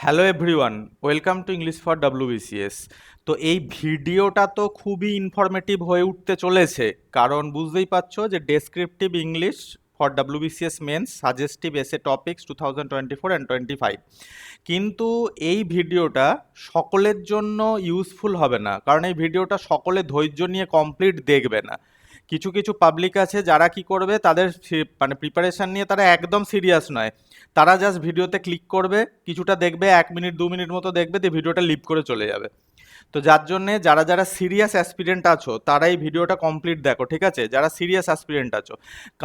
Hello everyone, welcome to English for WBCS. তো এই ভিডিওটা তো খুবই ইনফরমেটিভ হয়ে উঠতে চলেছে, কারণ বুঝতেই পারছো যে descriptive English for WBCS men's suggestive এসে টপিক্স 2024 অ্যান্ড 25। কিন্তু এই ভিডিওটা সকলের জন্য ইউজফুল হবে না, কারণ এই ভিডিওটা সকলে ধৈর্য নিয়ে কমপ্লিট দেখবে না। কিছু কিছু পাবলিক আছে যারা কি করবে, তাদের মানে প্রিপারেশন নিয়ে তারা একদম সিরিয়াস নয়। তারা জাস্ট ভিডিওতে ক্লিক করবে, কিছুটা দেখবে, 1 মিনিট 2 মিনিট মতো দেখবে, দিয়ে ভিডিওটা লিভ করে চলে যাবে। তো যার জন্যে যারা যারা সিরিয়াস অ্যাসপিরেন্ট আছো তারা এই ভিডিওটা কমপ্লিট দেখো, ঠিক আছে? যারা সিরিয়াস অ্যাসপিরেন্ট আছো,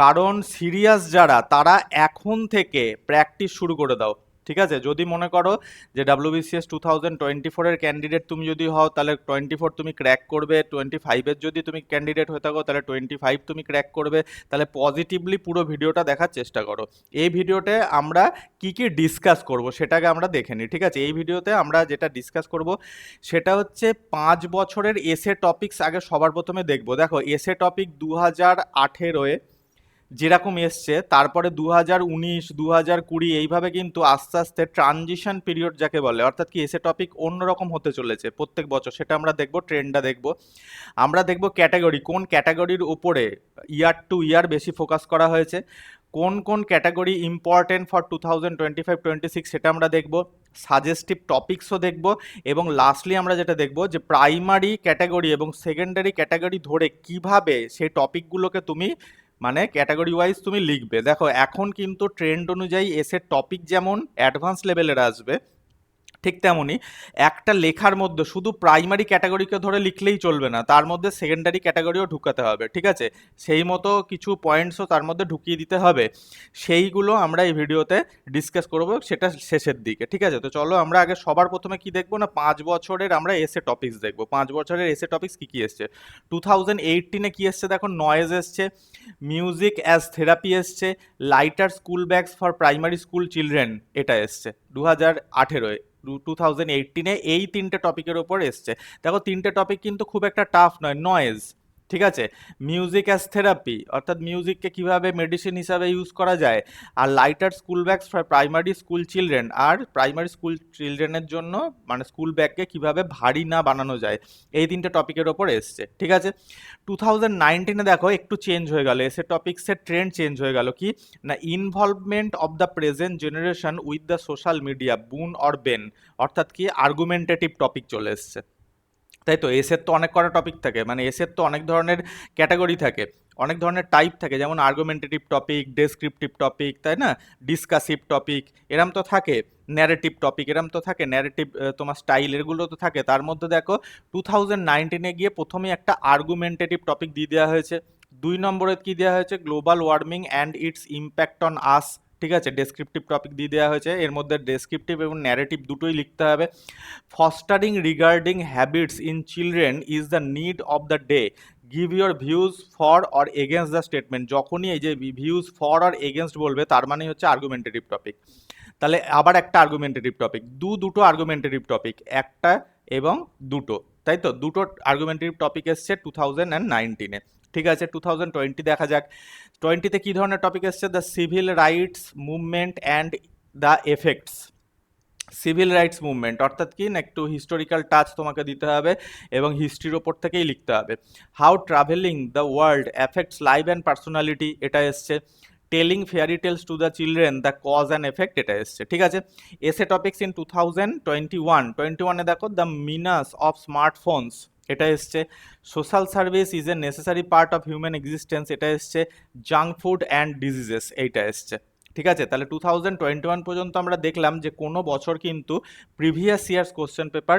কারণ সিরিয়াস যারা তারা এখন থেকে প্র্যাকটিস শুরু করে দাও, ঠিক আছে? যদি মনে করো যে ডাব্লিউবিসিএস 2024-এর ক্যান্ডিডেট তুমি যদি হও, তাহলে 24 তুমি ক্র্যাক করবে। 25-এর যদি তুমি ক্যান্ডিডেট হয়ে থাকো, তাহলে 25 তুমি ক্র্যাক করবে। তাহলে পজিটিভলি পুরো ভিডিওটা দেখার চেষ্টা করো। এই ভিডিওতে আমরা কি কি ডিসকাস করব সেটাকে আমরা দেখে নিই, ঠিক আছে? এই ভিডিওতে আমরা যেটা ডিসকাস করব সেটা হচ্ছে 5 বছরের এসে টপিকস আগে সবার প্রথমে দেখব। দেখো, এসে টপিক 2018-এ যেরকম এসছে, তারপরে 2019, 2020 এইভাবে কিন্তু আস্তে আস্তে ট্রানজিশন পিরিয়ড যাকে বলে, অর্থাৎ কি এসে টপিক অন্যরকম হতে চলেছে প্রত্যেক বছর। সেটা আমরা দেখব, ট্রেন্ডটা দেখব। আমরা দেখব ক্যাটাগরি, কোন ক্যাটাগরির উপরে ইয়ার টু ইয়ার বেশি ফোকাস করা হয়েছে, কোন কোন ক্যাটাগরি ইম্পর্টেন্ট ফর 2025-26 সেটা আমরা দেখব। সাজেস্টিভ টপিকসও দেখব। এবং লাস্টলি আমরা যেটা দেখব যে প্রাইমারি ক্যাটাগরি এবং সেকেন্ডারি ক্যাটাগরি ধরে কিভাবে সেই টপিকগুলোকে তুমি মানে ক্যাটাগরি ওয়াইজ তুমি লিখবে। দেখো, এখন কিন্তু ট্রেন্ড অনুযায়ী এসের টপিক যেমন অ্যাডভান্স লেভেলের আসবে, ঠিক তেমনই একটা লেখার মধ্যে শুধু প্রাইমারি ক্যাটাগরিকে ধরে লিখলেই চলবে না, তার মধ্যে সেকেন্ডারি ক্যাটাগরিও ঢুকাতে হবে, ঠিক আছে? সেই মতো কিছু পয়েন্টসও তার মধ্যে ঢুকিয়ে দিতে হবে। সেইগুলো আমরা এই ভিডিওতে ডিসকাস করব, সেটা শেষের দিকে, ঠিক আছে? তো চলো আমরা আগে সবার প্রথমে কি দেখবো না, 5 বছরের আমরা এসে টপিক্স দেখবো। 5 বছরের এসে টপিক্স কি কি এসছে। 2018-এ কি এসছে দেখো, নয়েজ এসছে, মিউজিক অ্যাজ থেরাপি এসছে, lighter school bags for primary school children এটা এসছে 2018-এ। 2018-এ এই 3টে টপিকের ওপর এসছে। দেখো, 3টে টপিক কিন্তু খুব একটা টাফ নয়। নয়েজ, ঠিক আছে? মিউজিক অ্যাজ থেরাপি, অর্থাৎ মিউজিককে কিভাবে মেডিসিন হিসাবে ইউজ করা যায়। আর lighter school bags for primary school children, আর প্রাইমারি স্কুল চিলড্রেনের জন্য মানে স্কুল ব্যাগকে কিভাবে ভারী না বানানো যায়। এই 3টে টপিকের ওপর এসছে, ঠিক আছে? 2019-এ দেখো একটু চেঞ্জ হয়ে গেল, এসে টপিক্সের ট্রেন্ড চেঞ্জ হয়ে গেল। কি না, involvement of the present generation with the social media, বুন অর বেন, অর্থাৎ কি আর্গুমেন্টেটিভ টপিক চলে এসছে। তাই তো, এসের তো অনেক কটা টপিক থাকে, মানে এসের তো অনেক ধরনের ক্যাটাগরি থাকে, অনেক ধরনের টাইপ থাকে, যেমন আর্গুমেন্টেটিভ টপিক, ডেসক্রিপটিভ টপিক, তাই না? ডিসকাসিভ টপিক এরম তো থাকে, ন্যারেটিভ টপিক এরম তো থাকে, ন্যারেটিভ তোমার স্টাইল এগুলো তো থাকে। তার মধ্যে দেখো 2019-এ গিয়ে প্রথমেই একটা আর্গুমেন্টেটিভ টপিক দিয়ে দেওয়া হয়েছে। 2 নম্বরে কি দেওয়া হয়েছে, global warming and it's impact on আস, ঠিক আছে? ডেসক্রিপটিভ টপিক দিয়ে দেওয়া হয়েছে, এর মধ্যে ডেসক্রিপটিভ এবং ন্যারেটিভ দুটোই লিখতে হবে। Fostering regarding habits in children is the need of the day, give your views for or against the statement. যখনই এই যে ভিউজ ফর অর এগেনস্ট বলবে, তার মানে হচ্ছে আর্গুমেন্টেটিভ টপিক। তাহলে আবার একটা আর্গুমেন্টেটিভ টপিক, দুটো আর্গুমেন্টেটিভ টপিক, একটা এবং দুটো, তাই তো? দুটো আর্গুমেন্টেটিভ টপিক এসছে 2019-এ, ঠিক আছে? 2020 দেখা যাক, 20-তে কী ধরনের টপিক এসছে, the civil rights movement and the effects. Civil rights movement অর্থাৎ কি না, একটু হিস্টোরিক্যাল টাচ তোমাকে দিতে হবে এবং হিস্ট্রির ওপর থেকেই লিখতে হবে। How travelling the world affects life and personality এটা এসছে। Telling fairy tales to the children, the cause and effect এটা এসছে, ঠিক আছে? এসে টপিক্স ইন 2021-21-এ দেখো, দ্য মিনাস অফ স্মার্টফোনস এটা এসছে। Social service is a necessary part of human existence এটা এসছে। জাঙ্ক ফুড অ্যান্ড ডিজিজেস এইটা এসছে, ঠিক আছে? তাহলে 2021 পর্যন্ত আমরা দেখলাম যে কোনো বছর কিন্তু প্রিভিয়াস ইয়ার্স কোশ্চেন পেপার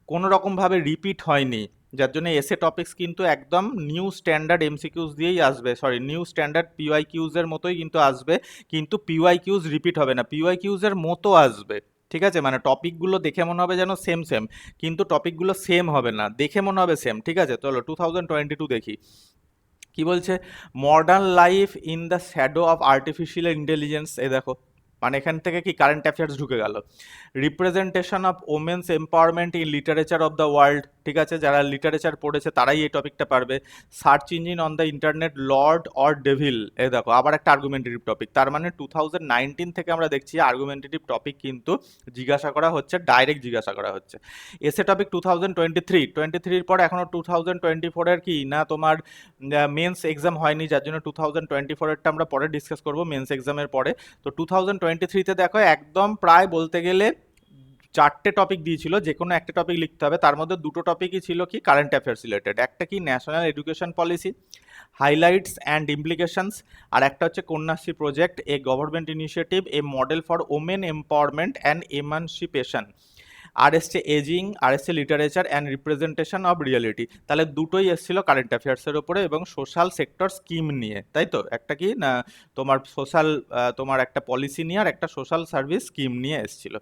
কোনো রকমভাবে রিপিট হয়নি, যার জন্য এসে টপিক্স কিন্তু একদম নিউ স্ট্যান্ডার্ড এমসিকিউজ দিয়েই আসবে, সরি নিউ স্ট্যান্ডার্ড পিওয়াই কিউজের মতোই কিন্তু আসবে, কিন্তু পিওয়াই কিউজ রিপিট হবে না, পিওয়াই কিউজের মতো আসবে, ঠিক আছে? মানে টপিকগুলো দেখে মনে হবে যেন সেম সেম, কিন্তু টপিকগুলো সেম হবে না, দেখে মনে হবে সেম, ঠিক আছে? চলো 2022 দেখি কি বলছে। Modern life in the shadow of artificial intelligence, এ দেখো, মানে এখান থেকে কি কারেন্ট অ্যাফেয়ার্স ঢুকে গেল। Representation of women's empowerment in literature of the world, ঠিক আছে, যারা লিটারেচার পড়েছে তারাই এই টপিকটা পারবে। Search engine on the internet, lord or devil, এ দেখো আবার একটা আর্গুমেন্টেটিভ টপিক। তার মানে 2019 থেকে আমরা দেখছি আর্গুমেন্টেটিভ টপিক কিন্তু জিজ্ঞাসা করা হচ্ছে, ডাইরেক্ট জিজ্ঞাসা করা হচ্ছে। এসে টপিক 2023 পর এখনো 2024 কি না তোমার মেন্স এক্সাম হয়নি, যার জন্য 2024-এরটা আমরা পরে ডিসকাস করবো মেন্স এক্সামের পরে। তো 2023-তে দেখো একদম প্রায় বলতে গেলে 4টে টপিক দিয়েছিল, যে কোনো একটা টপিক লিখতে হবে। তার মধ্যে 2টো টপিকই ছিল কি কারেন্ট অ্যাফেয়ার্স রিলেটেড, একটা কি national education policy highlights and implications, আর একটা হচ্ছে Kanyashree project, a government initiative, a model for women empowerment and emancipation. আর এসছে এজিং, আর এসছে literature and representation of reality. তাহলে দুটোই এসেছিল কারেন্ট অ্যাফেয়ার্সের ওপরে এবং সোশ্যাল সেক্টর স্কিম নিয়ে, তাই তো? একটা কি না তোমার সোশ্যাল, তোমার একটা পলিসি নিয়ে আর একটা সোশ্যাল সার্ভিস স্কিম নিয়ে এসেছিল।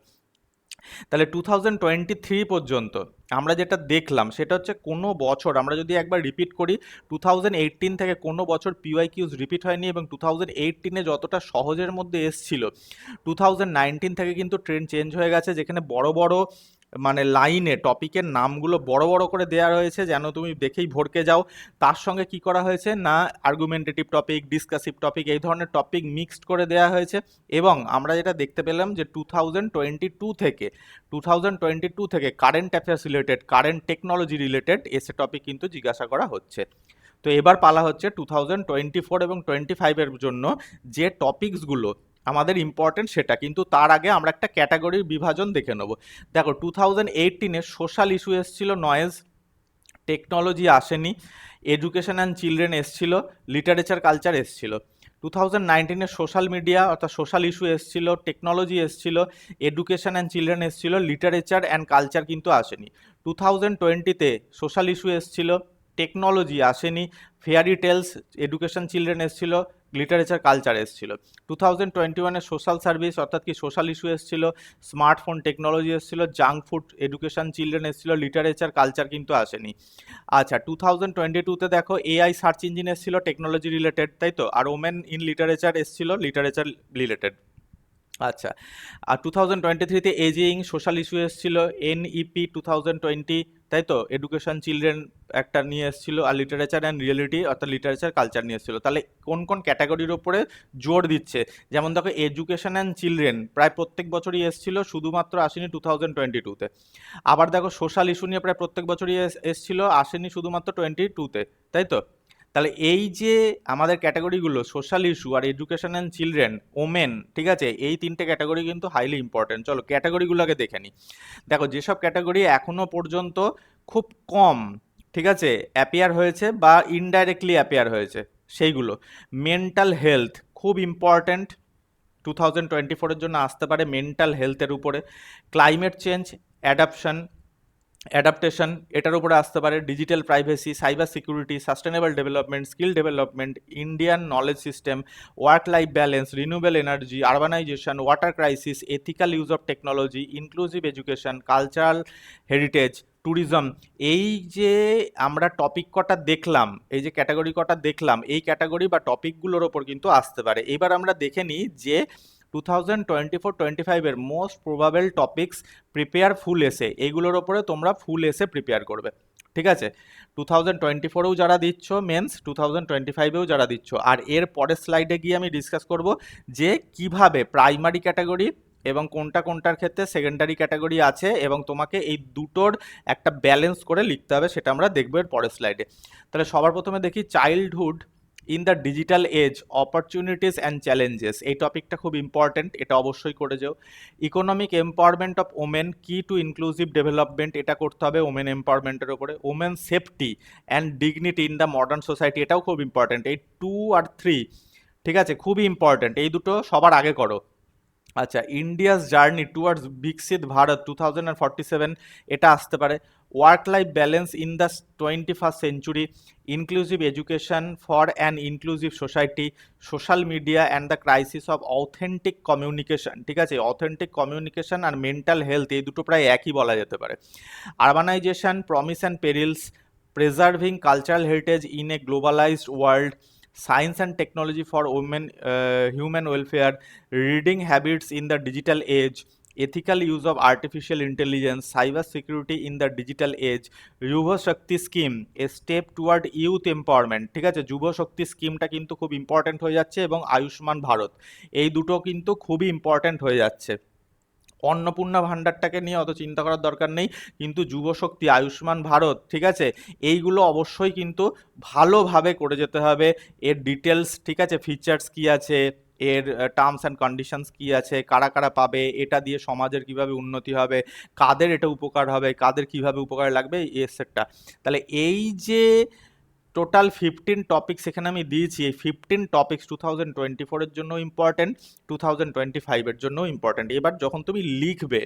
তাহলে 2023 পর্যন্ত আমরা যেটা দেখলাম সেটা হচ্ছে কোনো বছর, আমরা যদি একবার রিপিট করি, 2018 থেকে কোনো বছর পিওয়াইকিউজ রিপিট হয়নি, এবং 2018-এ যতটা সহজের মধ্যে এসছিল 2019 থেকে কিন্তু ট্রেন্ড চেঞ্জ হয়ে গেছে, যেখানে বড় বড় মানে লাইনে টপিকের নামগুলো বড় বড় করে দেওয়া রয়েছে যেন তুমি দেখেই ভরকে যাও। তার সঙ্গে কি করা হয়েছে না আর্গুমেন্টেটিভ টপিক, ডিসকাসিভ টপিক, এই ধরনের টপিক মিক্সড করে দেওয়া হয়েছে। এবং আমরা যেটা দেখতে পেলাম যে 2022 থেকে current affairs related, current technology related এসে টপিক কিন্তু জিজ্ঞাসা করা হচ্ছে। তো এবার পালা হচ্ছে 2024 এবং 25-এর জন্য যে টপিকসগুলো আমাদের ইম্পর্টেন্ট সেটা, কিন্তু তার আগে আমরা একটা ক্যাটাগরির বিভাজন দেখে নেব। দেখো 2018-এ সোশ্যাল ইস্যু এসেছিল নয়েজ, টেকনোলজি আসেনি, এডুকেশন অ্যান্ড চিলড্রেন এসছিল, লিটারেচার কালচার এসছিল। 2019-এ সোশ্যাল মিডিয়া অর্থাৎ সোশ্যাল ইস্যু এসছিল, টেকনোলজি এসছিল, এডুকেশন অ্যান্ড চিলড্রেন এসছিল, লিটারেচার অ্যান্ড কালচার কিন্তু আসেনি। 2020-তে সোশ্যাল ইস্যু এসছিল, টেকনোলজি আসেনি, ফেয়ারি টেলস, এডুকেশন চিলড্রেন এসছিল, লিটারেচার কালচার এসছিল। 2021-এ সোশ্যাল সার্ভিস অর্থাৎ কি সোশ্যাল ইস্যু এসছিল, স্মার্টফোন টেকনোলজি এসছিল, জাঙ্ক ফুড, এডুকেশন চিলড্রেন এসছিল, লিটারেচার কালচার কিন্তু আসেনি। আচ্ছা 2022-তে দেখো এআই সার্চ ইঞ্জিন এসছিল, টেকনোলজি রিলেটেড, তাই তো? আর ওমেন ইন লিটারেচার এসছিল, লিটারেচার রিলেটেড। আচ্ছা, আর 2023-তে এজিং, সোশ্যাল ইস্যু এসছিল, এনইপি 2020, তাই তো? এডুকেশন চিলড্রেন একটা নিয়ে এসেছিল, আর লিটারেচার অ্যান্ড রিয়েলিটি অর্থাৎ লিটারেচার কালচার নিয়ে এসেছিল। তাহলে কোন কোন ক্যাটাগরির ওপরে জোর দিচ্ছে? যেমন দেখো এডুকেশন অ্যান্ড চিলড্রেন প্রায় প্রত্যেক বছরই এসেছিল, শুধুমাত্র আসেনি 2022-তে। আবার দেখো সোশ্যাল ইস্যু নিয়ে প্রায় প্রত্যেক বছরই এসেছিল, আসেনি শুধুমাত্র 22-তে, তাই তো? তাহলে এই যে আমাদের ক্যাটাগরিগুলো সোশ্যাল ইস্যু আর এডুকেশন অ্যান্ড চিলড্রেন, ওমেন, ঠিক আছে, এই 3টে ক্যাটাগরি কিন্তু হাইলি ইম্পর্টেন্ট। চলো ক্যাটাগরিগুলোকে দেখে নিই। দেখো যেসব ক্যাটাগরি এখনো পর্যন্ত খুব কম, ঠিক আছে, অ্যাপিয়ার হয়েছে বা ইনডাইরেক্টলি অ্যাপিয়ার হয়েছে সেইগুলো। মেন্টাল হেলথ খুব ইম্পর্ট্যান্ট, 2024-এর জন্য আসতে পারে মেন্টাল হেলথের উপরে। ক্লাইমেট চেঞ্জ, অ্যাডাপ্টেশন, এটার উপরে আসতে পারে। Digital privacy, cyber security, sustainable development, skill development, Indian knowledge system, work life balance, renewable energy, urbanisation, water crisis, ethical use of technology, inclusive education, cultural heritage, tourism. এই যে আমরা topic কটা দেখলাম, এই যে ক্যাটাগরি কটা দেখলাম, এই ক্যাটাগরি বা টপিকগুলোর ওপর কিন্তু আসতে পারে। এবার আমরা দেখে নিই যে 2024-25-এর মোস্ট প্রবাবেল টপিকস, প্রিপেয়ার ফুল এসে, এইগুলোর ওপরে তোমরা ফুল এসে প্রিপেয়ার করবে, ঠিক আছে? 2024-এও যারা দিচ্ছ মেন্স, 2025-এও যারা দিচ্ছ। আর এর পরের স্লাইডে গিয়ে আমি ডিসকাস করব যে কিভাবে প্রাইমারি ক্যাটাগরি এবং কোনটা কোনটার ক্ষেত্রে সেকেন্ডারি ক্যাটাগরি আছে, এবং তোমাকে এই দুটোর একটা ব্যালেন্স করে লিখতে হবে, সেটা আমরা দেখবো এর পরের স্লাইডে। তাহলে সবার প্রথমে দেখি childhood in the digital age, opportunities and challenges. এই টপিকটা খুব ইম্পর্টেন্ট, এটা অবশ্যই করে যাও। Economic empowerment of women, key to inclusive development, এটা করতে হবে ওমেন এম্পাওয়ারমেন্টের ওপরে। Women safety and dignity in the modern society, এটাও খুব ইম্পর্টেন্ট। এই 2 আর 3, ঠিক আছে, খুবই ইম্পর্টেন্ট, এই দুটো সবার আগে করো। আচ্ছা, ইন্ডিয়াস জার্নি টুয়ার্ডস বিকশিত ভারত 2047, এটা আসতে পারে। Work life balance in the 21st century, inclusive education for an inclusive society, social media and the crisis of authentic communication, ঠিক আছে? অথেন্টিক কমিউনিকেশন আর মেন্টাল হেলথ, এই দুটো প্রায় একই বলা যেতে পারে। Urbanisation, promise and perils, preserving cultural heritage in a globalised world, science and technology for women, human welfare, reading habits in the digital age, ethical use of artificial intelligence, cyber security in the digital age, যুব শক্তি scheme, এ step toward youth empowerment. ঠিক আছে, যুব শক্তি স্কিমটা কিন্তু খুব important হয়ে যাচ্ছে, এবং আয়ুষ্মান ভারত, এই দুটো কিন্তু খুবই ইম্পর্ট্যান্ট হয়ে যাচ্ছে। অন্নপূর্ণা ভাণ্ডারটাকে নিয়ে অত চিন্তা করার দরকার নেই, কিন্তু যুবশক্তি, আয়ুষ্মান ভারত, ঠিক আছে, এইগুলো অবশ্যই কিন্তু ভালোভাবে করে যেতে হবে। এর ডিটেলস, ঠিক আছে, ফিচার্স কি আছে, এর টার্মস অ্যান্ড কন্ডিশনস কি আছে, কারা কারা পাবে, এটা দিয়ে সমাজের কিভাবে উন্নতি হবে, কাদের এটা উপকার হবে, কাদের কিভাবে উপকার লাগবে, এটসেট্রা। তাহলে এই যে টোটাল 15 টপিক্স এখানে আমি দিয়েছি, এই 15 টপিক্স 2024-এর জন্য ইম্পর্টেন্ট, 2025-এর জন্যও ইম্পর্টেন্ট। এবার যখন তুমি লিখবে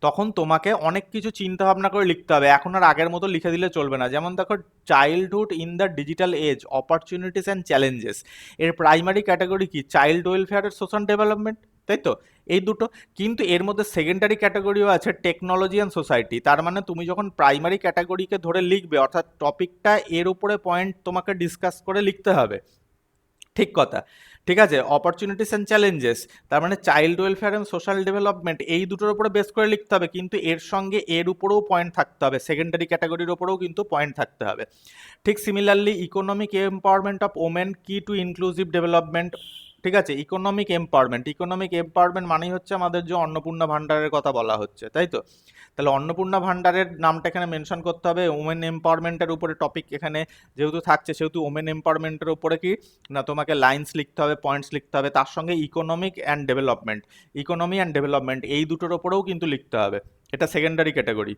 তখন তোমাকে অনেক কিছু চিন্তা ভাবনা করে লিখতে হবে, এখন আর আগের মতো লিখে দিলে চলবে না। যেমন দেখো, childhood in the digital age, opportunities and challenges, এর প্রাইমারি ক্যাটাগরি কি? চাইল্ড ওয়েলফেয়ার আর সোশ্যাল ডেভেলপমেন্ট, তাই তো, এই দুটো। কিন্তু এর মধ্যে সেকেন্ডারি ক্যাটাগরিও আছে, টেকনোলজি অ্যান্ড সোসাইটি। তার মানে তুমি যখন প্রাইমারি ক্যাটাগরিকে ধরে লিখবে, অর্থাৎ টপিকটা এর উপরে পয়েন্ট তোমাকে ডিসকাস করে লিখতে হবে, ঠিক কথা, ঠিক আছে। অপরচুনিটিস অ্যান্ড চ্যালেঞ্জেস, তার মানে child welfare and social development, এই দুটোর উপরে বেস করে লিখতে হবে, কিন্তু এর সঙ্গে এর উপরেও পয়েন্ট থাকতে হবে, সেকেন্ডারি ক্যাটাগরির উপরেও কিন্তু পয়েন্ট থাকতে হবে। ঠিক similarly, economic empowerment of women, key to inclusive development, ঠিক আছে। ইকোনমিক এম্পাওয়ারমেন্ট মানেই হচ্ছে আমাদের যে অন্নপূর্ণা ভাণ্ডারের কথা বলা হচ্ছে, তাই তো। তাহলে অন্নপূর্ণা ভাণ্ডারের নামটা এখানে মেনশন করতে হবে। ওমেন এম্পাওয়ারমেন্টের উপরে টপিক এখানে যেহেতু থাকছে, সেহেতু ওমেন এম্পাওয়ারমেন্টের উপরে কি না, তোমাকে লাইন্স লিখতে হবে, পয়েন্টস লিখতে হবে, তার সঙ্গে ইকোনমি অ্যান্ড ডেভেলপমেন্ট, এই দুটোর ওপরেও কিন্তু লিখতে হবে। এটা secondary category.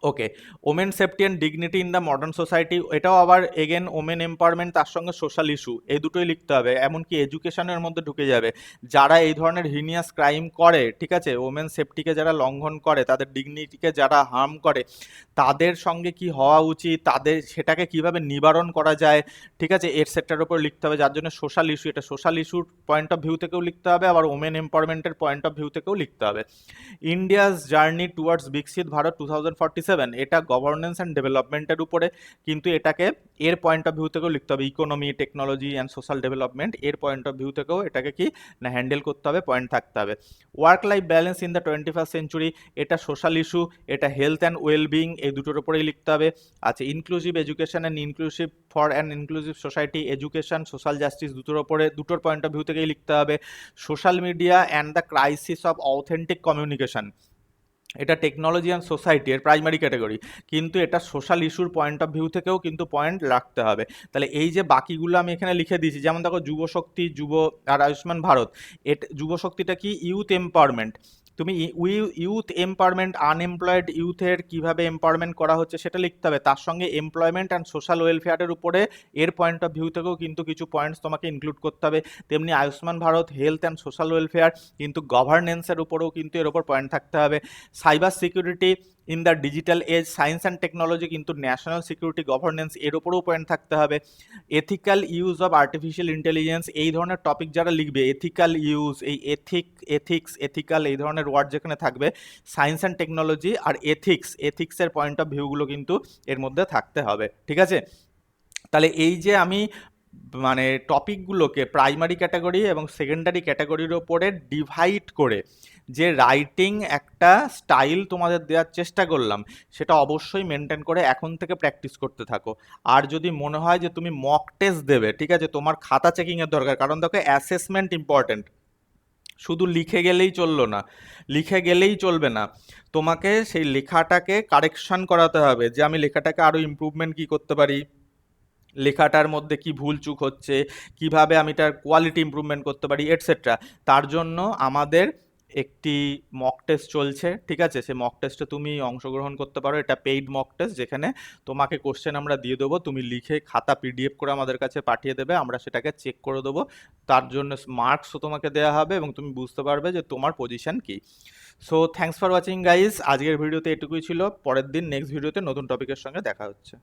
Okay, women safety and dignity in the modern society, এটাও আবার এগেন ওমেন এম্পাওয়ারমেন্ট, তার সঙ্গে সোশ্যাল ইস্যু, এই দুটোই লিখতে হবে। এমনকি এডুকেশনের মধ্যে ঢুকে যাবে, যারা এই ধরনের হিনিয়াস ক্রাইম করে, ঠিক আছে, ওমেন সেফটিকে যারা লঙ্ঘন করে, তাদের ডিগনিটিকে যারা হার্ম করে, তাদের সঙ্গে কি হওয়া উচিত, তাদের সেটাকে কিভাবে নিবারণ করা যায়, ঠিক আছে, এটসেট্রার উপর লিখতে হবে। যার জন্য সোশ্যাল ইস্যু, এটা সোশ্যাল ইস্যুর পয়েন্ট অফ ভিউ থেকেও লিখতে হবে, আবার ওমেন এম্পাওয়ারমেন্টের পয়েন্ট অফ ভিউ থেকেও লিখতে হবে। ইন্ডিয়াস জার্নি টুয়ার্ডস বিকশিত ভারত 2047, এটা গভর্নেন্স অ্যান্ড ডেভেলপমেন্টের উপরে, কিন্তু এটাকে এর পয়েন্ট অফ ভিউ থেকেও লিখতে হবে। Economy, technology and social development, এর পয়েন্ট অফ ভিউ থেকেও এটাকে কি না হ্যান্ডেল করতে হবে, পয়েন্ট থাকতে হবে। Work life balance in the 21st century, এটা সোশ্যাল ইস্যু, এটা হেলথ অ্যান্ড ওয়েলবিং, এই দুটোর উপরেই লিখতে হবে। আচ্ছা, inclusive education and inclusive for an inclusive society, education, social justice, দুটোর উপরে, দুটোর পয়েন্ট অফ ভিউ থেকেই লিখতে হবে। Social media and the crisis of authentic communication, এটা টেকনোলজি অ্যান্ড সোসাইটি, এর প্রাইমারি ক্যাটাগরি, কিন্তু এটা সোশ্যাল ইস্যুর পয়েন্ট অফ ভিউ থেকেও কিন্তু পয়েন্ট রাখতে হবে। তাহলে এই যে বাকিগুলো আমি এখানে লিখে দিয়েছি, যেমন দেখো যুবশক্তি, আর আয়ুষ্মান ভারত, যুবশক্তিটা কি? Youth empowerment. তুমি ইউথ এম্পাওয়ারমেন্ট, আনএমপ্লয়েড ইউথের কিভাবে এম্পাওয়ারমেন্ট করা হচ্ছে সেটা লিখতে হবে, তার সঙ্গে এমপ্লয়মেন্ট অ্যান্ড সোশ্যাল ওয়েলফেয়ারের উপরে এর পয়েন্ট অফ ভিউ থেকেও কিন্তু কিছু পয়েন্টস তোমাকে ইনক্লুড করতে হবে। তেমনি Ayushman Bharat, health and social welfare, কিন্তু গভর্নেন্সের উপরেও কিন্তু এর উপর পয়েন্ট থাকতে হবে। Cyber security in the digital age, science and technology, কিন্তু ন্যাশনাল সিকিউরিটি গভর্নেন্স, এর উপরেও পয়েন্ট থাকতে হবে। Ethical use of artificial intelligence, এই ধরনের টপিক যারা লিখবে, এথিক্যাল ইউজ, এই এথিক্স, এথিক্যাল, এই ধরনের ওয়ার্ড যেখানে থাকবে, সায়েন্স অ্যান্ড টেকনোলজি আর এথিক্সের পয়েন্ট অফ ভিউগুলো কিন্তু এর মধ্যে থাকতে হবে, ঠিক আছে। তাহলে এই যে আমি মানে টপিকগুলোকে প্রাইমারি ক্যাটাগরি এবং সেকেন্ডারি ক্যাটাগরির ওপরে ডিভাইড করে যে রাইটিং একটা স্টাইল তোমাদের দেওয়ার চেষ্টা করলাম, সেটা অবশ্যই মেনটেন করে এখন থেকে প্র্যাকটিস করতে থাকো। আর যদি মনে হয় যে তুমি মক টেস্ট দেবে, ঠিক আছে, তোমার খাতা চেকিংয়ের দরকার, কারণ দেখো অ্যাসেসমেন্ট ইম্পর্টেন্ট, শুধু লিখে গেলেই চললো না, লিখে গেলেই চলবে না, তোমাকে সেই লেখাটাকে কারেকশন করাতে হবে, যে আমি লেখাটাকে আরও ইমপ্রুভমেন্ট কি করতে পারি, লেখাটার মধ্যে কি ভুল চুক হচ্ছে, কিভাবে আমি তার কোয়ালিটি ইমপ্রুভমেন্ট করতে পারি, এটসেট্রা। তার জন্য আমাদের একটি মক টেস্ট চলছে, ঠিক আছে, সে মক টেস্টে তুমি অংশগ্রহণ করতে পারো। এটা পেইড মক টেস্ট, যেখানে তোমাকে কোশ্চেন আমরা দিয়ে দেবো, তুমি লিখে খাতা পিডিএফ করে আমাদের কাছে পাঠিয়ে দেবে, আমরা সেটাকে চেক করে দেবো, তার জন্য মার্কসও তোমাকে দেওয়া হবে, এবং তুমি বুঝতে পারবে যে তোমার পজিশন কি। So thanks for watching guys, আজকের ভিডিওতে এটুকুই ছিল। পরের দিন নেক্সট ভিডিওতে নতুন টপিকের সঙ্গে দেখা হচ্ছে।